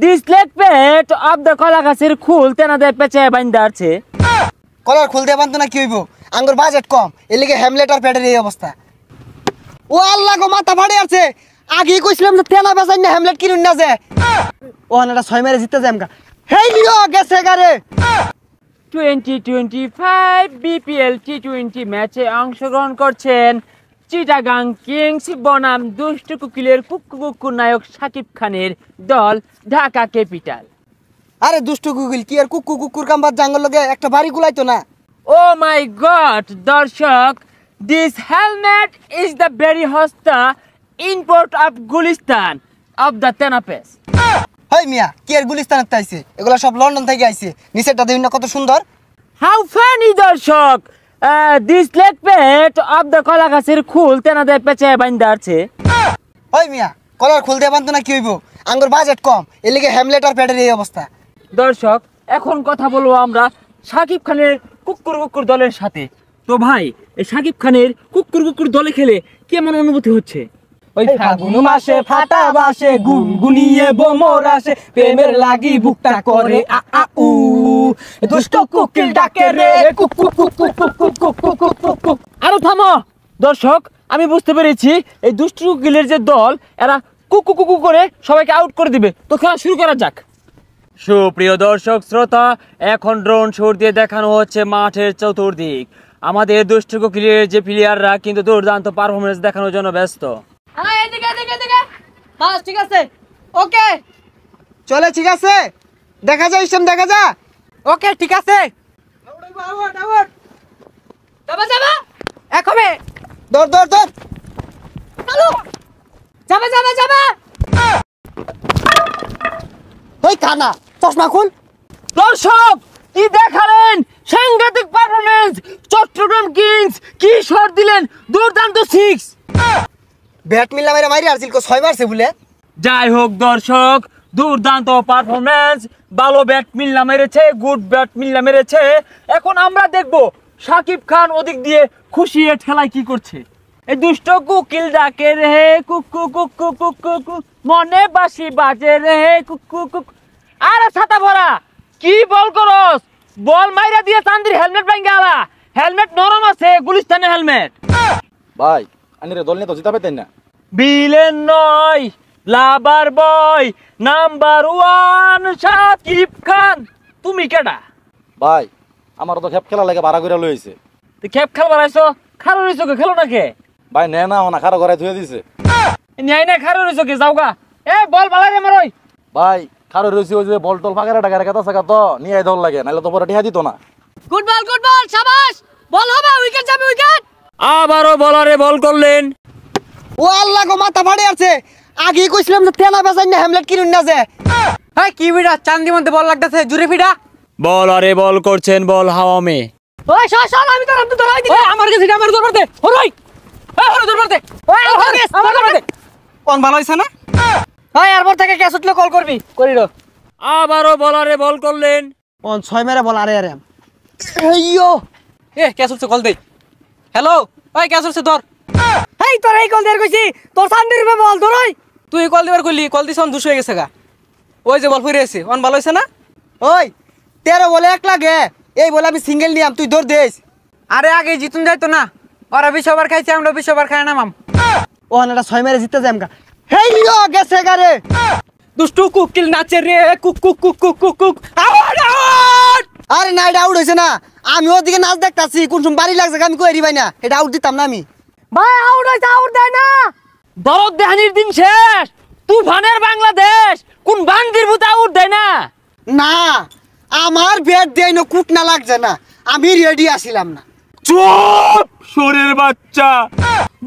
This leg pet of the কলা গাছের খুল তেনাদের পেঁচে বাইন্দা আছে। কলার খুলতে পারতো না কি হইব, আঙ্গুর বাজেট কম, এর লিগে হ্যামলেট আর পেটের এই অবস্থা। ও আল্লাহ গো, মাথা ফাড়ে আছে। আগে কইছিলাম যে তেনা বেচাই না হ্যামলেট কিনুন না যে। ও আনাটা 6 মেরে জিততে যাম গা। হেই লিও গেছে গারে। 2025 বিপিএল টি20 ম্যাচে অংশগ্রহণ করছেন চিটাগাং কিংস বনাম দুষ্টু কুকিলের কুক্কু নায়ক শাকিব খানের দল ঢাকা ক্যাপিটাল। আরে দুষ্টু গুগল কি আর কুকুর কাম্বার জাঙ্গল লগে একটা বাড়ি গুলাইতো না। ও মাই গড দর্শক, this helmet is the very হস্তা import of Gulistan of the তেনাপেস। হেই মিয়া, কি আর গুলিস্তানের তাইছে, এগুলা সব লন্ডন থেকে আইছে। নিচেরটা দেখুন না কত সুন্দর। হাউ ফানি দর্শক, this leg pet of the কলা গাছের খুল তেনাদের পেঁচে বাইন্দা আছে। ওই মিয়া, কলার খুলতে পারতো না কি হইব, আঙ্গুর বাজেট কম, এর লিগে হ্যামলেট আর পেটের এই অবস্থা। দর্শক, এখন কথা বলবো আমরা শাকিব খানের কুকুর দলের সাথে। তো ভাই, এই শাকিব খানের কুকুর দলে খেলে কেমন অনুভূতি হচ্ছে? ওই ফাগুন মাসে ফাটা বাসে গুনগুনিয়ে বোমর আসে, প্রেমের লাগি বুকটা করে আ আ উ, দুষ্ট কুকিল ডাকে রে কুকু কুকু কুকু কুকু কুকু। আরো থামো দর্শক, আমি বুঝতে পেরেছি এই দুষ্টু কুকিলের যে দল, এরা কুকু করে সবাইকে আউট করে দিবে। তো খেলা শুরু করা যাক। সুপ্রিয় দর্শক শ্রোতা, এখন ড্রোন শট দিয়ে দেখানো হচ্ছে মাঠের চতুর্দিক। আমাদের দুষ্টু কুকিলের যে প্লেয়াররা কিন্তু দুর্দান্ত পারফরমেন্স দেখানোর জন্য ব্যস্ত। ঠিক আছে, ওকে চলে, ঠিক আছে, দেখা যায় ইসম, দেখা যা। ওকে ঠিক আছে, যাবা যাবা একবে দৌড় দৌড় দৌড়, চালু, যাবা যাবা যাবা। ওই কানা চশমা খুল। দর্শক, কি দেখালেন সাংঘাতিক পারফরমেন্স! চট্টগ্রাম কিংস কি শট দিলেন, দুর্দান্ত 6। ব্যাট মিললাম এরা মারি আসছিল 6 মারছে বলে। যাই হোক দর্শক, দুর্দান্ত পারফরমেন্স, ভালো ব্যাট মিল্লা মেরেছে, গুড ব্যাট মিল্লা মেরেছে। এখন আমরা দেখব শাকিব খান ওদিক দিয়ে খুশিয়ে ঠেলায় কি করছে। এই দুষ্ট কুকিল ডাকে রে কুকু কুকু কুকু কুকু, মনে বাসি বাজে রে কুকু কুকু। আরে ছাতা ভরা, কি বল করস? বল মাইরা দিয়ে চান্দির হেলমেট ভাঙ্গা আলা। হেলমেট নরম আছে, গুলিস্তানের হেলমেট। ভাই আনিরে দল নিয়ে তো জিতা পেতেন না। বিলেন নয়, লাভার বয় নাম্বার 1 শাকিব খান। তুমি কেডা? ভাই আমার তো খেপ খেলা লাগে ভাড়া করে লইছে। তুই খেপ খেলবার আইছো? খারো রইছো কে, খেলো না কে? ভাই নে না না খারো ঘরে ধুয়ে দিছে। ন্যায় না খারো রইছো কে, যাওগা। এ বল বালাই রে মারই। ভাই খারো রইছে, ওই যে বল টল ফাঁকা টাকা কাটা থাকা তো নিয়ে দল লাগে, নাহলে তো পরে টিহা দিত না। গুড বল শাবাশ, বল হবে, উইকেট যাবে, উইকেট। আবারও বলারে বল করলেন। ও আল্লাহ গো, মাথা ফাড়ে আছে। আগে কইছিলাম যে তেনা বেচাই না হ্যামলেট কিনুন না যে। হ্যাঁ কি বিড়া, চান্দি মধ্যে বল লাগতেছে, জুরে ফিডা। বলারে বল করছেন, বল হাওয়া মে। ওই শাল আমি তো রামতে ধরাই দিই। আমার কাছে আমার দরবার দে, হরই হরই দরবার দে, ওই আমার দরবার দে। কোন ভালো হইছে না? ওই এরপর থেকে ক্যাচ উঠলে কল করবি, করি রে। আবারও বলারে বল করলেন। কোন 6 মেরে বল। আরে আরে এইয়ো, এ ক্যাচ উঠছে, কল দে। হ্যালো, ওই ক্যাচ উঠছে, ধর। এই তোর এই কল দেয়ার কইছি, তোর চান্দির রূপে বল ধরই। তুই কল দিবার কইলি, কল দিছ, 200 হয়ে গেছে গা। ওই যে বল ফিরে আছে, অন ভালো হইছে না? ওই 13 বলে 1 লাগে, এই বলে আমি সিঙ্গেল নিয়াম, তুই দৌড় দেস। আরে আগে জিতুন যাইতো না, ওরা 20 ওভার খাইছে, আমরা 20 ওভার খাই না মাম। ও আনাটা 6 মেরে জিততে যাম গা। হেই লিও গেছে গারে। দুষ্টু কুকিল নাচে রে cook cook cook cook cook cook. Out out. আরে না, এটা আউট হইছে না। আমি ওদিকে নাচ দেখতাছি, কোন সময় বাড়ি লাগছে আমি কই ভাই না, এটা আউট দিতাম না আমি। ভাই আউট হইছে, আউট দেয় না। দরদ দেহানির দিন শেষ, তুফানের বাংলাদেশ কোন বান্দির ভূত আউট দেয় না। না, আমার ব্যাট দেয় না, কুট না লাগছে না, আমি রেডি আসিলাম না। চুপ শোরের বাচ্চা,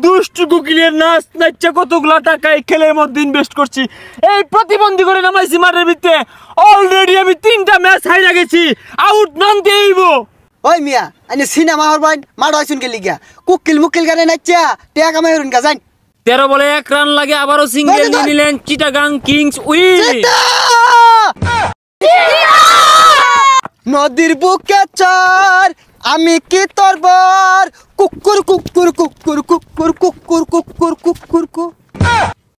দুষ্টু কুকিলের নাচ নাচছে কতগুলা টাকা এই খেলের মধ্যে ইনভেস্ট করছি, এই প্রতিবন্ধী করে নামাইছি মাঠের ভিতরে। অলরেডি আমি 3টা ম্যাচ হাইরা গেছি, আউট নাম দেইব। ওই মিয়া, আনি সিনেমা হর বাইন মাড হইছুন কে লিগা, কুকিল মুকিল গানে নাচা টিয়া কামাই হরুন গা যাই। 13 বলে 1 রান লাগে, আবারও সিঙ্গেল নিয়ে নিলেন চিটাগাং কিংস উইন। নদীর বুকে চর, আমি কি তোর বর, কুকুর কুকুর কুকুর কুকুর কুকুর কুকুর কুকুর কুকুর।